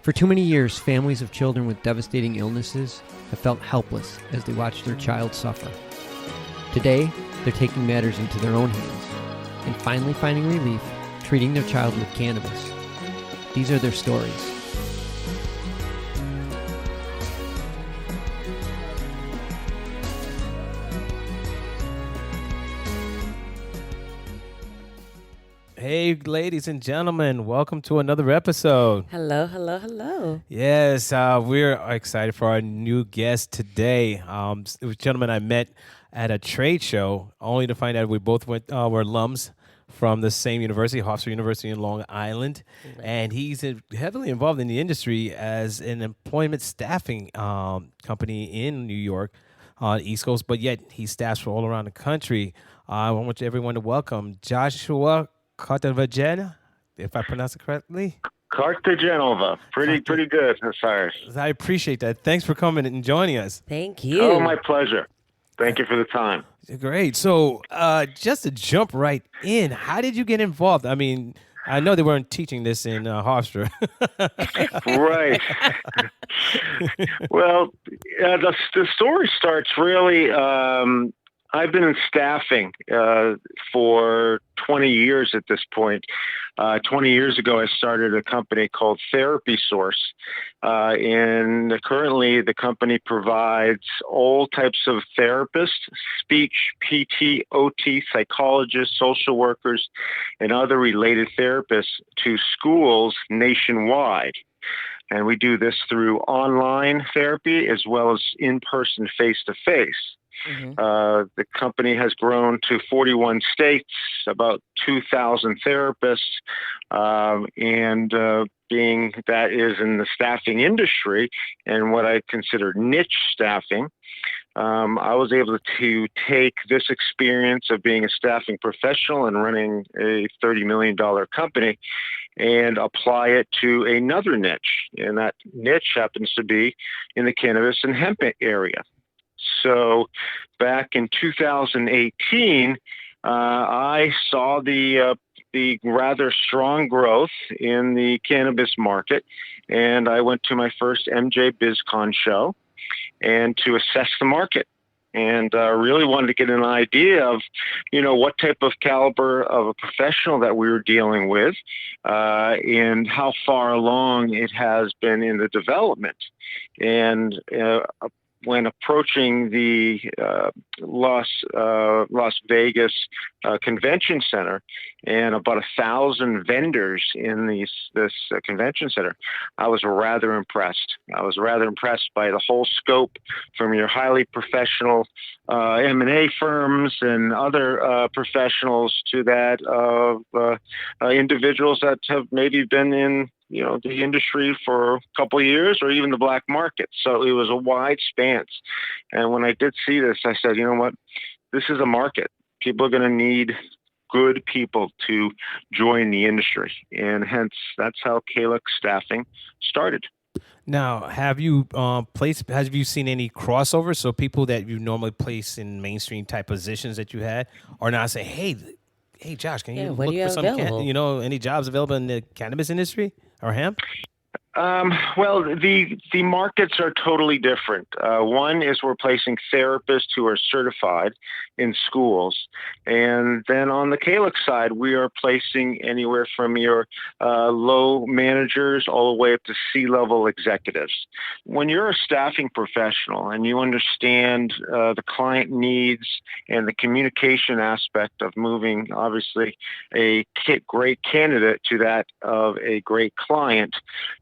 For too many years, families of children with devastating illnesses have felt helpless as they watch their child suffer. Today, they're taking matters into their own hands and finally finding relief treating their child with cannabis. These are their stories. Hey, ladies and gentlemen, welcome to another episode. Hello, hello, hello. Yes, we're excited for our new guest today. It was a gentleman I met at a trade show, only to find out we both were alums from the same university, Hofstra University in Long Island. Right. And he's heavily involved in the industry as an employment staffing company in New York on the East Coast, but yet he staffs all around the country. I want everyone to welcome Joshua Cartagenova, if I pronounce it correctly. Cartagenova. Pretty good, Osiris. I appreciate that. Thanks for coming and joining us. Thank you. Oh, my pleasure. Thank you for the time. Great. So just to jump right in, how did you get involved? I mean, I know they weren't teaching this in Hofstra. Right. Well, the story starts really... I've been in staffing for 20 years at this point. 20 years ago, I started a company called Therapy Source. And currently, the company provides all types of therapists, speech, PT, OT, psychologists, social workers, and other related therapists to schools nationwide. And we do this through online therapy as well as in-person, face-to-face. Mm-hmm. The company has grown to 41 states, about 2,000 therapists, and being that is in the staffing industry and what I consider niche staffing, I was able to take this experience of being a staffing professional and running a $30 million company and apply it to another niche. And that niche happens to be in the cannabis and hemp area. So back in 2018, I saw the rather strong growth in the cannabis market, and I went to my first MJBulls show and to assess the market. And really wanted to get an idea of, what type of caliber of a professional that we were dealing with, and how far along it has been in the development. And when approaching the Las Vegas Convention Center and about 1,000 vendors in this convention center, I was rather impressed. I was rather impressed by the whole scope, from your highly professional M&A firms and other professionals to that of individuals that have maybe been in the industry for a couple of years or even the black market. So it was a wide span. And when I did see this, I said, you know what, this is a market. People are going to need good people to join the industry. And hence, that's how Calyx staffing started. Now, have you seen any crossover? So people that you normally place in mainstream type positions that you had are now saying, hey, Josh, can you look for some, any jobs available in the cannabis industry or hemp? Well, the markets are totally different. One is we're placing therapists who are certified in schools. And then on the Calyx side, we are placing anywhere from your low managers all the way up to C-level executives. When you're a staffing professional and you understand the client needs and the communication aspect of moving, obviously, a great candidate to that of a great client,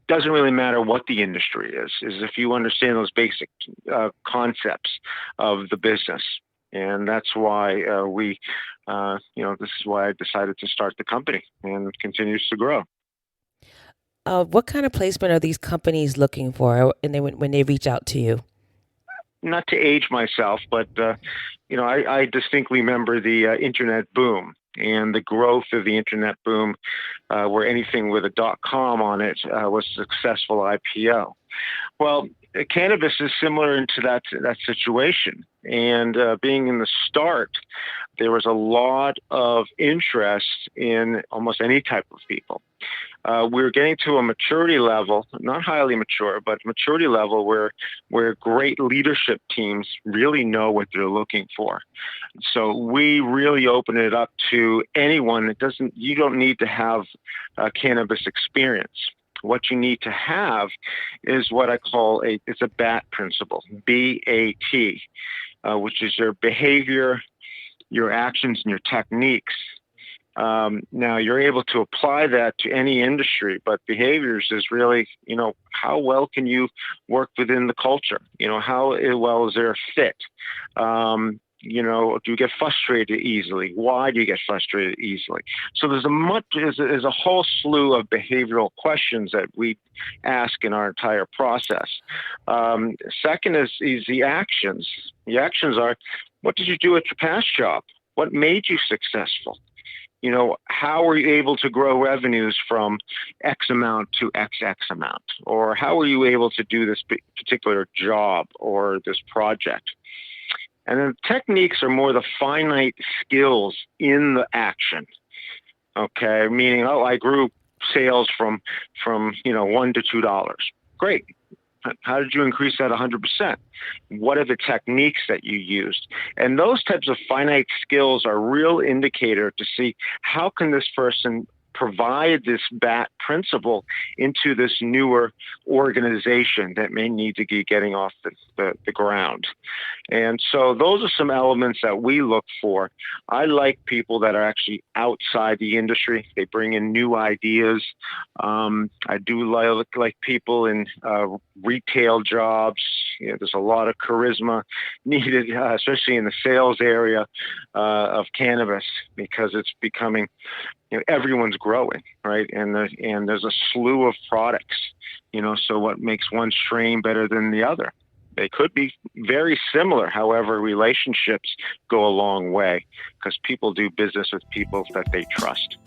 doesn't really matter what the industry is if you understand those basic concepts of the business. And that's why this is why I decided to start the company, and it continues to grow. What kind of placement are these companies looking for when they reach out to you? Not to age myself, but I distinctly remember the internet boom and the growth of the internet boom, where anything with a .com on it was a successful IPO. Well, cannabis is similar into that situation. And being in the start, there was a lot of interest in almost any type of people. We were getting to a maturity level, not highly mature, but maturity level where great leadership teams really know what they're looking for. So we really open it up to anyone. You don't need to have cannabis experience. What you need to have is what I call it's a BAT principle, B-A-T, which is your behavior, your actions, and your techniques. Now you're able to apply that to any industry, but behaviors is really, how well can you work within the culture? How well is there a fit? Do you get frustrated easily? Why do you get frustrated easily? So there's a whole slew of behavioral questions that we ask in our entire process. Second is the actions. The actions are, what did you do at your past job? What made you successful? How were you able to grow revenues from X amount to XX amount? Or how were you able to do this particular job or this project? And then techniques are more the finite skills in the action. Okay, meaning, I grew sales from $1 to $2. Great. How did you increase that 100%? What are the techniques that you used? And those types of finite skills are a real indicator to see how can this person provide this BAT principle into this newer organization that may need to be getting off the ground. And so those are some elements that we look for. I like people that are actually outside the industry. They bring in new ideas. I do like people in retail jobs. There's a lot of charisma needed, especially in the sales area of cannabis, because it's becoming, everyone's growing, right? And there's a slew of products, so what makes one strain better than the other? They could be very similar. However, relationships go a long way because people do business with people that they trust.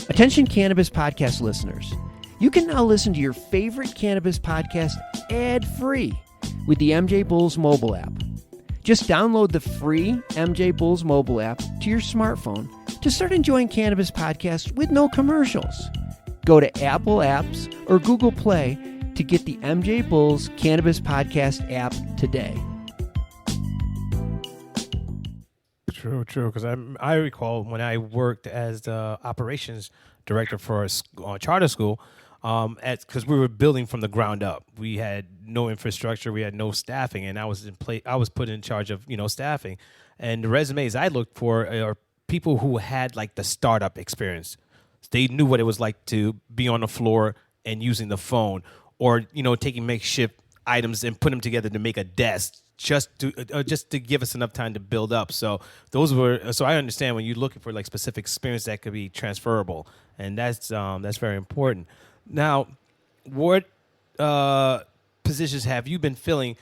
Attention Cannabis Podcast listeners. You can now listen to your favorite cannabis podcast ad-free with the MJBulls mobile app. Just download the free MJBulls mobile app to your smartphone to start enjoying cannabis podcasts with no commercials. Go to Apple Apps or Google Play to get the MJBulls Cannabis Podcast app today. True. Because I recall when I worked as the operations director for a charter school, because we were building from the ground up. We had no infrastructure, we had no staffing, and I was put in charge of staffing. And the resumes I looked for are people who had like the startup experience. They knew what it was like to be on the floor and using the phone, or taking makeshift items and put them together to make a desk, just to give us enough time to build up. So I understand when you're looking for like specific experience that could be transferable, and that's very important. Now, what positions have you been filling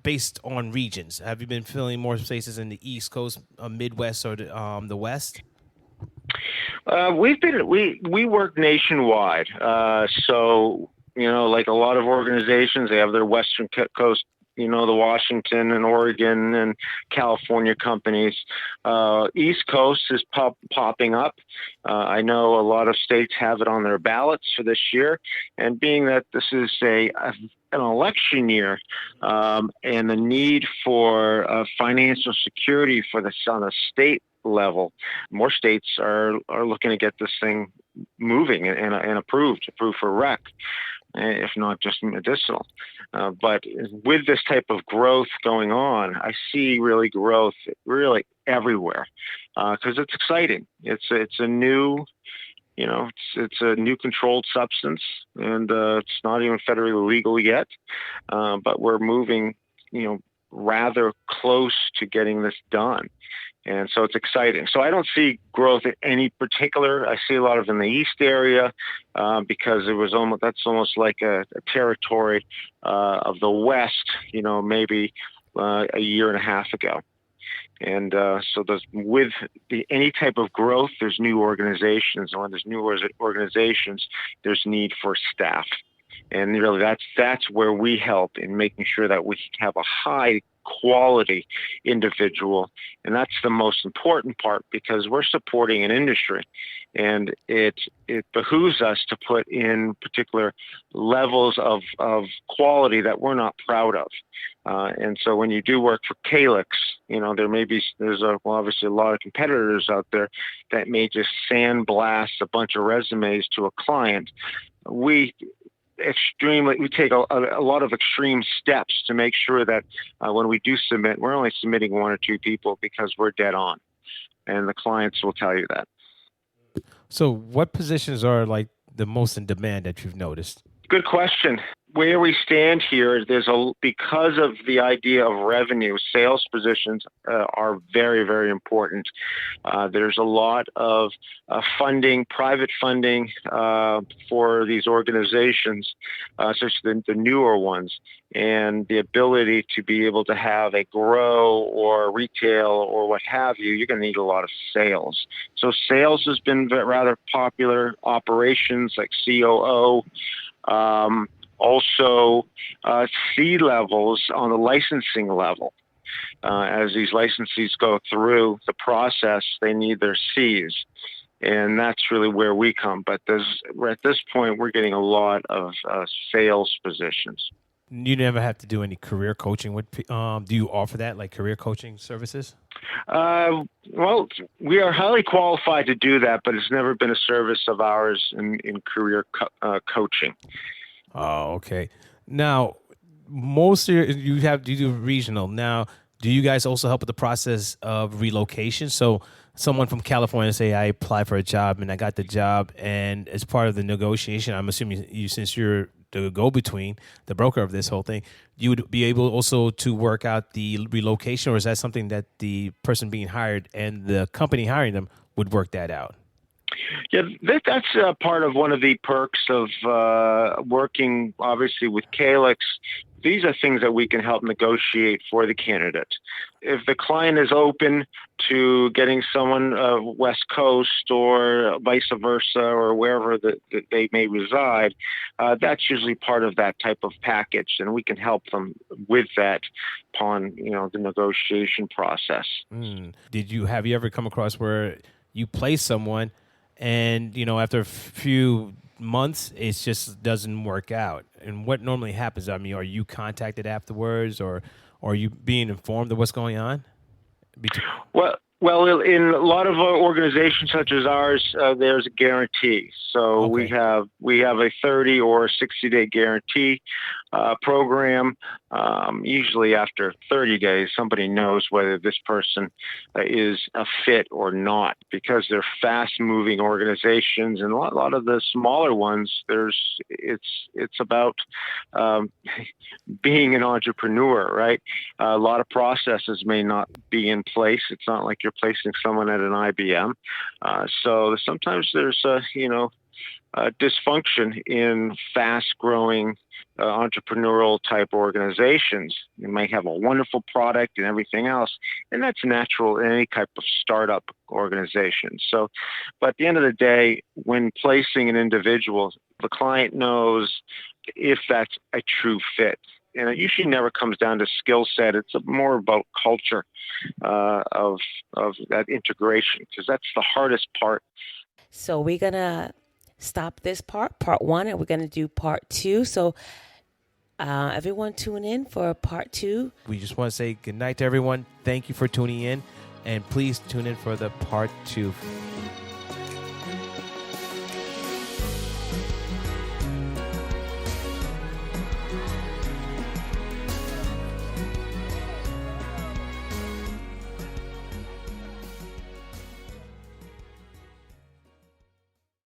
based on regions? Have you been filling more spaces in the East Coast, Midwest, or the West? We work nationwide. So like a lot of organizations, they have their Western Coast, the Washington and Oregon and California companies. East Coast is popping up. I know a lot of states have it on their ballots for this year. And being that this is an election year, and the need for financial security for this on a state level, more states are looking to get this thing moving and approved for rec, if not just medicinal. But with this type of growth going on, I see growth everywhere, because it's exciting. It's a new, it's a new controlled substance, and it's not even federally legal yet. But we're moving, rather close to getting this done. And so it's exciting. So I don't see growth in any particular. I see a lot of in the East area, because that's almost like a territory of the West, maybe a year and a half ago. And so with any type of growth, there's new organizations. And when there's new organizations, there's need for staff. And really, that's where we help in making sure that we have a high quality individual. And that's the most important part, because we're supporting an industry, and it behooves us to put in particular levels of quality that we're not proud of. And so when you do work for Calyx, there's obviously a lot of competitors out there that may just sandblast a bunch of resumes to a client. We take a lot of extreme steps to make sure that when we do submit, we're only submitting 1 or 2 people, because we're dead on, and the clients will tell you that. So what positions are like the most in demand that you've noticed? Good question. Where we stand here, because of the idea of revenue, sales positions are very, very important. There's a lot of funding, private funding for these organizations, especially the newer ones, and the ability to be able to have a grow or retail or what have you. You're going to need a lot of sales. So sales has been rather popular. Operations like COO. Also, C levels on the licensing level. As these licensees go through the process, they need their Cs, and that's really where we come. But at this point, we're getting a lot of sales positions. You never have to do any career coaching. Do you offer that, like career coaching services? Well, we are highly qualified to do that, but it's never been a service of ours in career coaching. Oh, okay. Now, you do regional. Now, do you guys also help with the process of relocation? So someone from California, say I applied for a job and I got the job, and as part of the negotiation, I'm assuming since you're the go-between, the broker of this whole thing, you would be able also to work out the relocation, or is that something that the person being hired and the company hiring them would work that out? Yeah, that's part of one of the perks of working, obviously, with Calyx. These are things that we can help negotiate for the candidate. If the client is open to getting someone West Coast or vice versa, or wherever that they may reside, that's usually part of that type of package, and we can help them with that upon the negotiation process. Have you ever come across where you place someone and after a few months it just doesn't work out? And what normally happens? I mean, are you contacted afterwards, or are you being informed of what's going on? Well, in a lot of organizations such as ours, there's a guarantee. So Okay. we have a 30 or 60-day guarantee program. Usually after 30 days, somebody knows whether this person is a fit or not, because they're fast-moving organizations, and a lot of the smaller ones, it's about being an entrepreneur, right? A lot of processes may not be in place. It's not like you're placing someone at an IBM. So sometimes there's dysfunction in fast-growing entrepreneurial type organizations. You might have a wonderful product and everything else, and that's natural in any type of startup organization. So, but at the end of the day, when placing an individual, the client knows if that's a true fit. And it usually never comes down to skill set. It's more about culture of that integration, because that's the hardest part. So we're going to stop this part 1, and we're going to do part 2. So everyone tune in for part 2. We just want to say good night to everyone. Thank you for tuning in, and please tune in for the part 2.